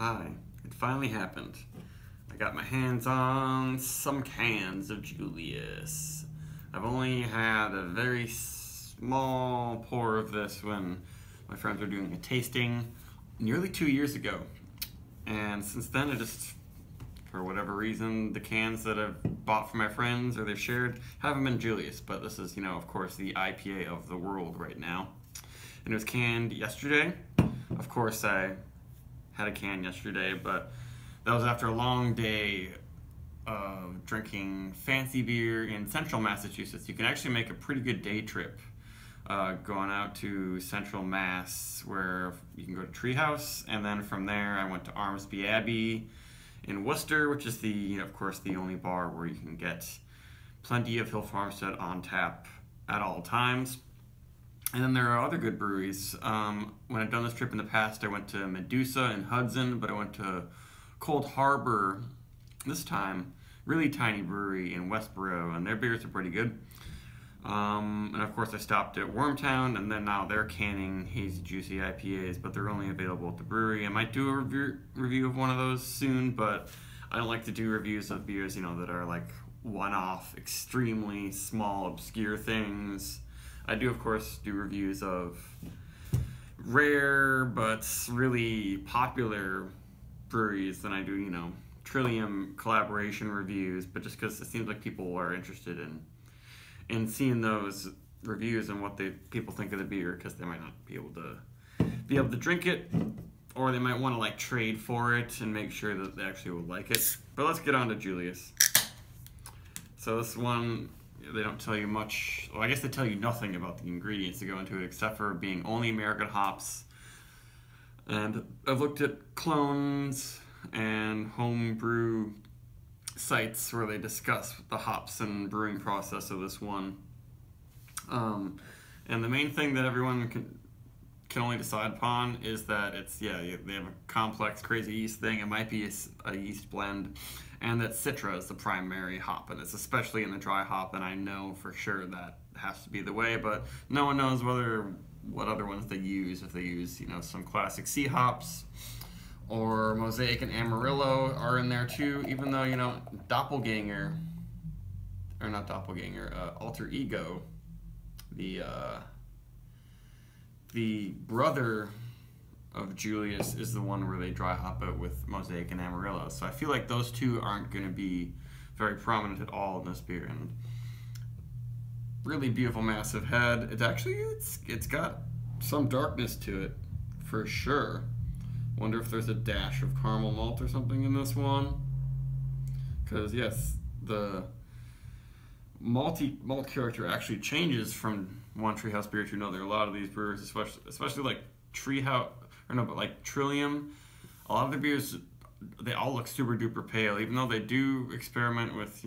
Hi, it finally happened. I got my hands on some cans of Julius. I've only had a very small pour of this when my friends were doing a tasting nearly 2 years ago. And since then, I just, for whatever reason, the cans that I've bought for my friends or they've shared haven't been Julius. But this is, of course, the IPA of the world right now. And it was canned yesterday. Of course, I had a can yesterday, but that was after a long day of drinking fancy beer in central Massachusetts. You can actually make a pretty good day trip going out to central Mass, where you can go to Treehouse, and then from there I went to Armsby Abbey in Worcester, which is of course, the only bar where you can get plenty of Hill Farmstead on tap at all times. And then there are other good breweries. When I've done this trip in the past, I went to Medusa in Hudson, but I went to Cold Harbor this time, really tiny brewery in Westboro, and their beers are pretty good. And of course I stopped at Wormtown, and then now they're canning hazy juicy IPAs, but they're only available at the brewery. I might do a review of one of those soon, but I don't like to do reviews of beers, that are like one-off, extremely small, obscure things. I do, of course, do reviews of rare but really popular breweries. Then I do, Trillium collaboration reviews, but just because it seems like people are interested in seeing those reviews and what people think of the beer, because they might not be able to drink it, or they might want to trade for it and make sure that they actually will like it. But let's get on to Julius. So this one, they don't tell you much. Well, I guess they tell you nothing about the ingredients that go into it, except for being only American hops. And I've looked at clones and homebrew sites where they discuss the hops and brewing process of this one. And the main thing that everyone can only decide upon is that they have a complex, crazy yeast thing. It might be a yeast blend, and that Citra is the primary hop, and it's especially in the dry hop, and I know for sure that has to be the way, but no one knows what other ones they use. If they use, some classic C hops, or Mosaic and Amarillo are in there too, even though, Alter Ego, the brother of Julius is the one where they dry hop it with Mosaic and Amarillo. So I feel like those two aren't going to be very prominent at all in this beer. And really beautiful, massive head. It's got some darkness to it for sure. Wonder if there's a dash of caramel malt or something in this one. Because yes, the malt character actually changes from one Treehouse beer to another. A lot of these brewers, especially like Trillium, a lot of the beers, they all look super duper pale, even though they do experiment with,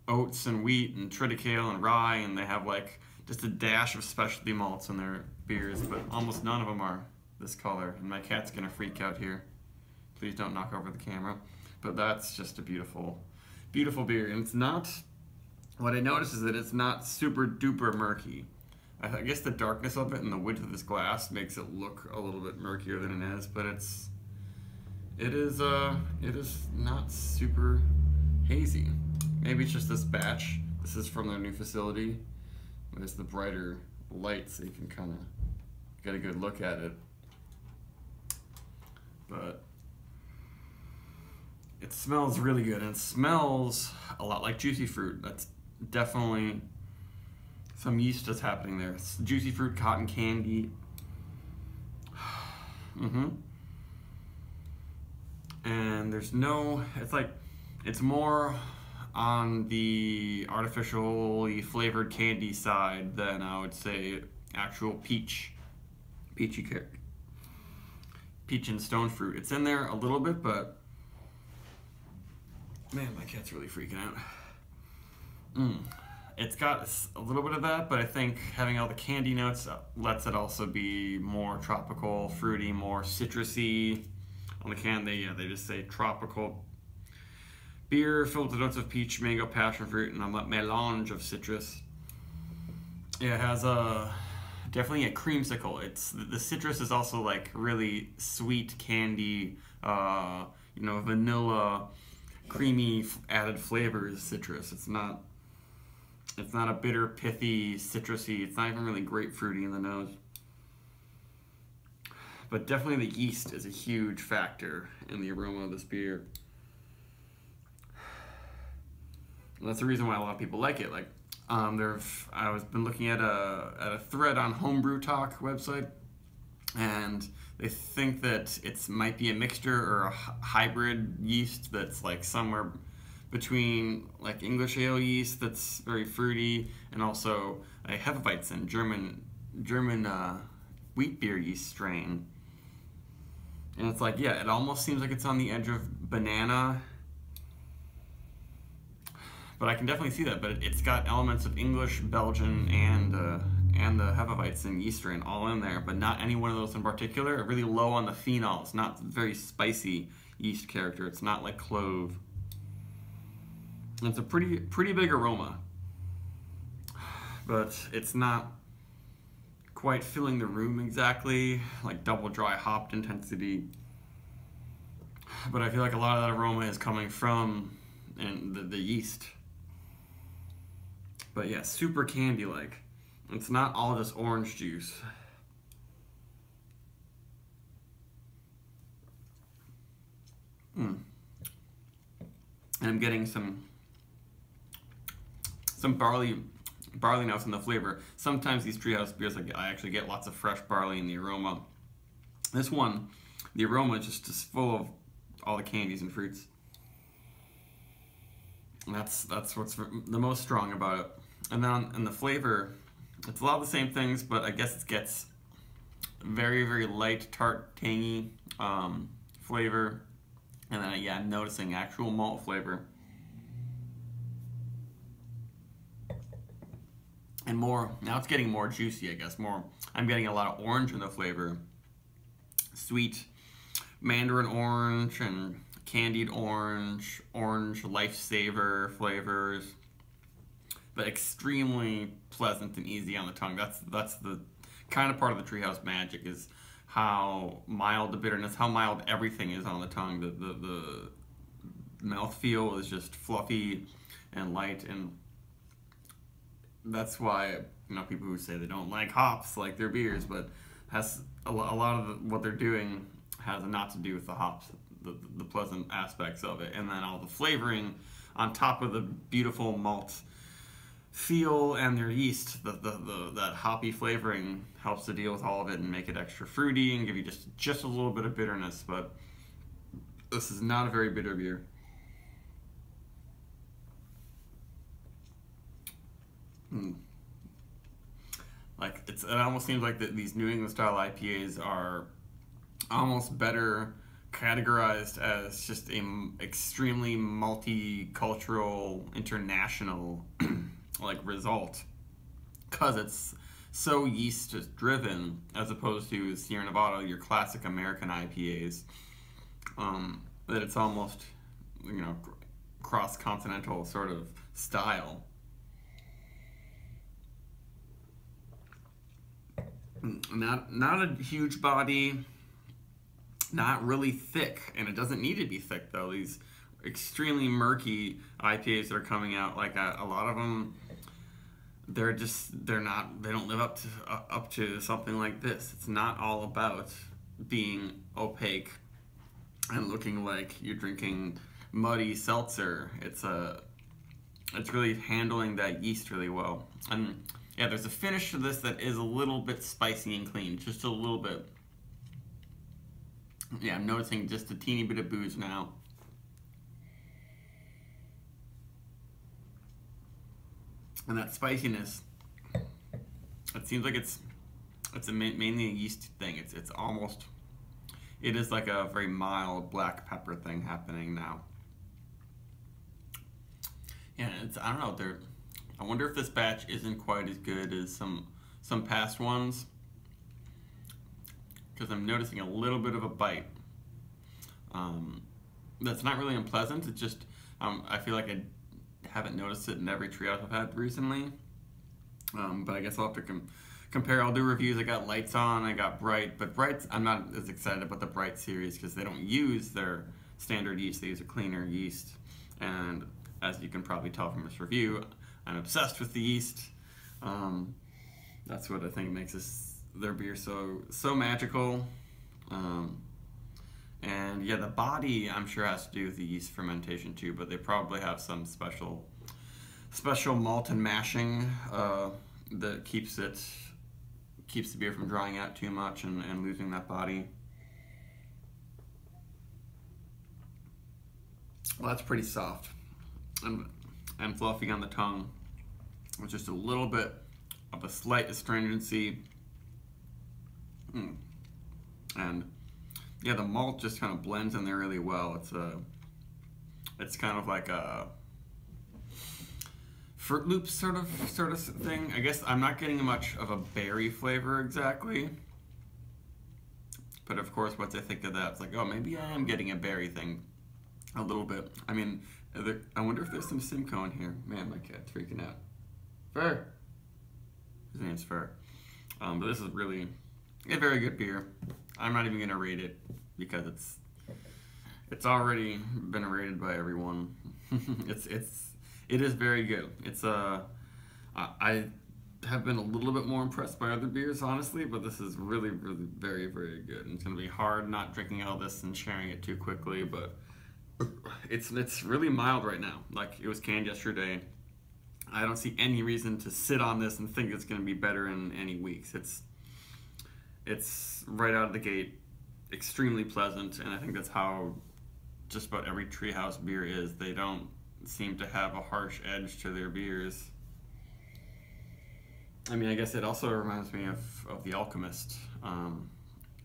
oats and wheat and triticale and rye, and they have just a dash of specialty malts in their beers, but almost none of them are this color. And my cat's gonna freak out here. Please don't knock over the camera. But that's just a beautiful, beautiful beer. And it's not, what I noticed is that it's not super duper murky. I guess the darkness of it and the width of this glass makes it look a little bit murkier than it is, but it is not super hazy. Maybe it's just this batch. This is from their new facility. There's the brighter light, so you can kind of get a good look at it. But it smells really good, and it smells a lot like juicy fruit. That's definitely some yeast that's happening there. It's juicy fruit, cotton candy. And it's more on the artificially flavored candy side than I would say actual peachy peach and stone fruit. It's in there a little bit, but man, my cat's really freaking out. It's got a little bit of that, but I think having all the candy notes lets it also be more tropical, fruity, more citrusy. On the can, they just say tropical beer filled with notes of peach, mango, passion fruit, and a melange of citrus. It has definitely a creamsicle. The citrus is also really sweet candy, you know, vanilla, creamy added flavors citrus. It's not a bitter, pithy, citrusy. It's not even really grapefruity in the nose. But definitely the yeast is a huge factor in the aroma of this beer. And that's the reason why a lot of people like it. Like, I've been looking at a thread on Homebrew Talk website, and they think that it might be a mixture or a hybrid yeast that's like somewhere between like English ale yeast that's very fruity, and also a Hefeweizen German wheat beer yeast strain. And it's like, yeah, it almost seems like it's on the edge of banana, but I can definitely see that. But it's got elements of English, Belgian, and the Hefeweizen yeast strain all in there, but not any one of those in particular. Really low on the phenol. It's not very spicy yeast character. It's not like clove. And it's a pretty big aroma, but it's not quite filling the room exactly, like double dry hopped intensity. But I feel like a lot of that aroma is coming from the yeast. But yeah, super candy-like. It's not all just orange juice. And I'm getting some barley notes in the flavor. Sometimes these treehouse beers, I actually get lots of fresh barley in the aroma. This one, the aroma is just full of all the candies and fruits. And that's what's the most strong about it. And then in the flavor, it's a lot of the same things, but I guess it gets very, very light, tart, tangy flavor. And then, yeah, I'm noticing actual malt flavor. And more, now it's getting more juicy, I guess. I'm getting a lot of orange in the flavor. Sweet mandarin orange and candied orange, orange lifesaver flavors. But extremely pleasant and easy on the tongue. That's the kind of part of the treehouse magic, is how mild the bitterness, how mild everything is on the tongue. The mouthfeel is just fluffy and light, and that's why, you know, people who say they don't like hops like their beers, but has a lot of what they're doing has a lot to do with the hops, the pleasant aspects of it, and then all the flavoring on top of the beautiful malt feel and their yeast. That hoppy flavoring helps to deal with all of it and make it extra fruity and give you just a little bit of bitterness. But this is not a very bitter beer. Like, it almost seems like these New England style IPAs are almost better categorized as just a extremely multicultural, international like result, because it's so yeast driven, as opposed to Sierra Nevada, your classic American IPAs, that it's almost, you know, cross-continental sort of style. Not a huge body, not really thick, and it doesn't need to be thick though. These extremely murky IPAs that are coming out, like a lot of them, they don't live up to something like this. It's not all about being opaque and looking like you're drinking muddy seltzer. It's really handling that yeast really well. And yeah, there's a finish to this that is a little bit spicy and clean, just a little bit. Yeah, I'm noticing just a teeny bit of booze now. And that spiciness, it seems like it's mainly a yeast thing. It's almost, it is like a very mild black pepper thing happening now. Yeah, I don't know, I wonder if this batch isn't quite as good as some past ones, because I'm noticing a little bit of a bite. That's not really unpleasant. It's just I feel like I haven't noticed it in every treehouse I've had recently. But I guess I'll have to compare. I'll do reviews. I got Lights On, I got Bright, but Bright, I'm not as excited about the Bright series because they don't use their standard yeast. They use a cleaner yeast, and as you can probably tell from this review, I'm obsessed with the yeast. That's what I think makes their beer so magical. And yeah, the body I'm sure has to do with the yeast fermentation too, but they probably have some special malt and mashing that keeps the beer from drying out too much and losing that body. Well, that's pretty soft and fluffy on the tongue, with just a little bit of a slight astringency. And yeah, the malt just kind of blends in there really well. It's kind of like a Fruit Loops sort of thing. I guess I'm not getting much of a berry flavor exactly, but of course, once I think of that, it's like, oh, maybe I am getting a berry thing a little bit. I mean, I wonder if there's some Simcoe in here. Man, my cat's freaking out. Fur. His name's Fur. But this is really a very good beer. I'm not even gonna rate it because it's already been rated by everyone. It is very good. I have been a little bit more impressed by other beers, honestly, but this is really, really very, very good. And it's gonna be hard not drinking all this and sharing it too quickly, but it's really mild right now. Like, it was canned yesterday. I don't see any reason to sit on this and think it's going to be better in any weeks. It's right out of the gate extremely pleasant, and I think that's how just about every Treehouse beer is. They don't seem to have a harsh edge to their beers. I mean, I guess it also reminds me of The Alchemist.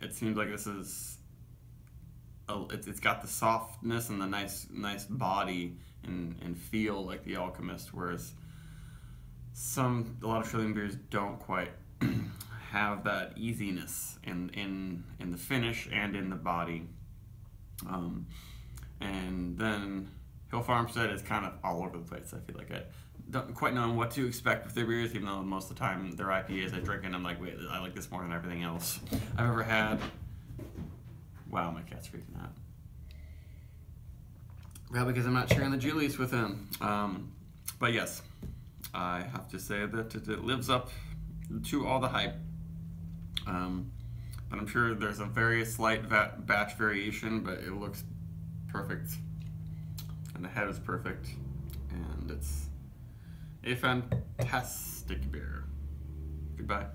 It seems like this is it's got the softness and the nice body and feel like The Alchemist, whereas a lot of Trillium beers don't quite have that easiness in the finish and in the body. And then Hill Farmstead is kind of all over the place. I feel like I don't quite know what to expect with their beers, even though most of the time their IPAs I drink and I'm like, wait, I like this more than everything else I've ever had. Wow, my cat's freaking out. Well, because I'm not sharing the Julius with him. But yes, I have to say that it lives up to all the hype. But I'm sure there's a very slight batch variation, but it looks perfect. And the head is perfect. And it's a fantastic beer. Goodbye.